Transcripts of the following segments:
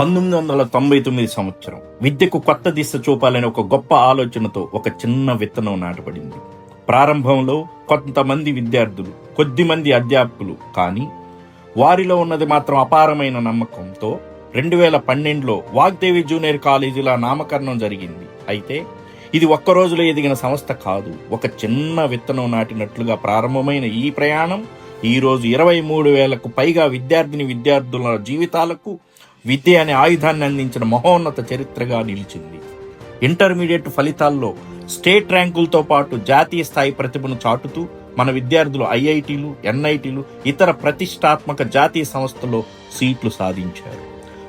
1999 సంవత్సరం విద్యకు కొత్త దిశ చూపాలని ఒక గొప్ప ఆలోచనతో ఒక చిన్న విత్తనం నాటబడింది. ప్రారంభంలో కొంతమంది విద్యార్థులు, కొద్దిమంది అధ్యాపకులు, కానీ వారిలో ఉన్నది మాత్రం అపారమైన నమ్మకంతో 2012లో వాగ్దేవి జూనియర్ కాలేజీల నామకరణం జరిగింది. అయితే ఇది ఒక్క రోజులో ఎదిగిన సంస్థ కాదు. ఒక చిన్న విత్తనం నాటినట్లుగా ప్రారంభమైన ఈ ప్రయాణం ఈ రోజు 23,000కు పైగా విద్యార్థుల జీవితాలకు విద్య అనే ఆయుధాన్ని అందించిన మహోన్నత చరిత్రగా నిలిచింది. ఇంటర్మీడియట్ ఫలితాల్లో స్టేట్ ర్యాంకులతో పాటు జాతీయ స్థాయి ప్రతిభను చాటుతూ మన విద్యార్థులు ఐఐటీలు, ఎన్ఐటీలు, ఇతర ప్రతిష్టాత్మక జాతీయ సంస్థల్లో సీట్లు సాధించారు.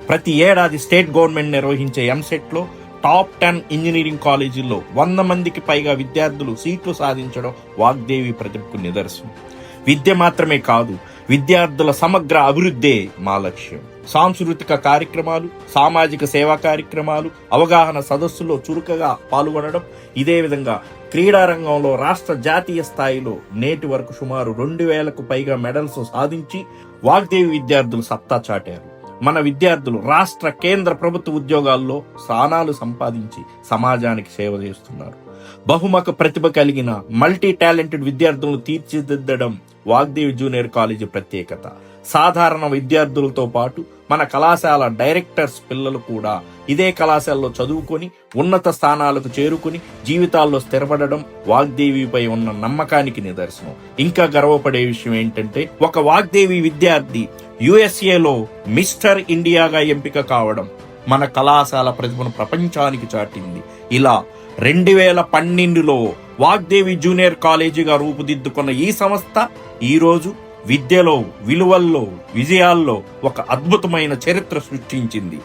ప్రతి ఏడాది స్టేట్ గవర్నమెంట్ నిర్వహించే ఎంసెట్లో టాప్ 10 ఇంజనీరింగ్ కాలేజీల్లో 100 మందికి పైగా విద్యార్థులు సీట్లు సాధించడం వాగ్దేవి ప్రతిభకు నిదర్శనం. విద్య మాత్రమే కాదు, విద్యార్థుల సమగ్ర అభివృద్ధే మా లక్ష్యం. సాంస్కృతిక కార్యక్రమాలు, సామాజిక సేవా కార్యక్రమాలు, అవగాహన సదస్సుల్లో చురుకగా పాల్గొనడం, ఇదే విధంగా క్రీడా రంగంలో రాష్ట్ర జాతీయ స్థాయిలో నేటి వరకు సుమారు 2,000కు పైగా మెడల్స్ సాధించి వాగ్దేవి విద్యార్థులు సత్తా చాటారు. మన విద్యార్థులు రాష్ట్ర, కేంద్ర ప్రభుత్వ ఉద్యోగాల్లో స్థానాలు సంపాదించి సమాజానికి సేవ చేస్తున్నారు. బహుముఖ ప్రతిభ కలిగిన మల్టీ టాలెంటెడ్ విద్యార్థులను తీర్చిదిద్దడం వాగ్దేవి జూనియర్ కాలేజీ ప్రత్యేకత. సాధారణ విద్యార్థులతో పాటు మన కళాశాల డైరెక్టర్స్ పిల్లలు కూడా ఇదే కళాశాలలో చదువుకొని ఉన్నత స్థానాలకు చేరుకుని జీవితాల్లో స్థిరపడడం వాగ్దేవిపై ఉన్న నమ్మకానికి నిదర్శనం. ఇంకా గర్వపడే విషయం ఏంటంటే, ఒక వాగ్దేవి విద్యార్థి యుఎస్ఏలో మిస్టర్ ఇండియాగా ఎంపిక కావడం మన కళాశాల ప్రతిభను ప్రపంచానికి చాటింది. ఇలా 2012లో వాగ్దేవి జూనియర్ కాలేజీగా రూపుదిద్దుకున్న ఈ సంస్థ ఈరోజు విద్యలో, విలువల్లో, విజయాల్లో ఒక అద్భుతమైన చరిత్ర సృష్టించింది.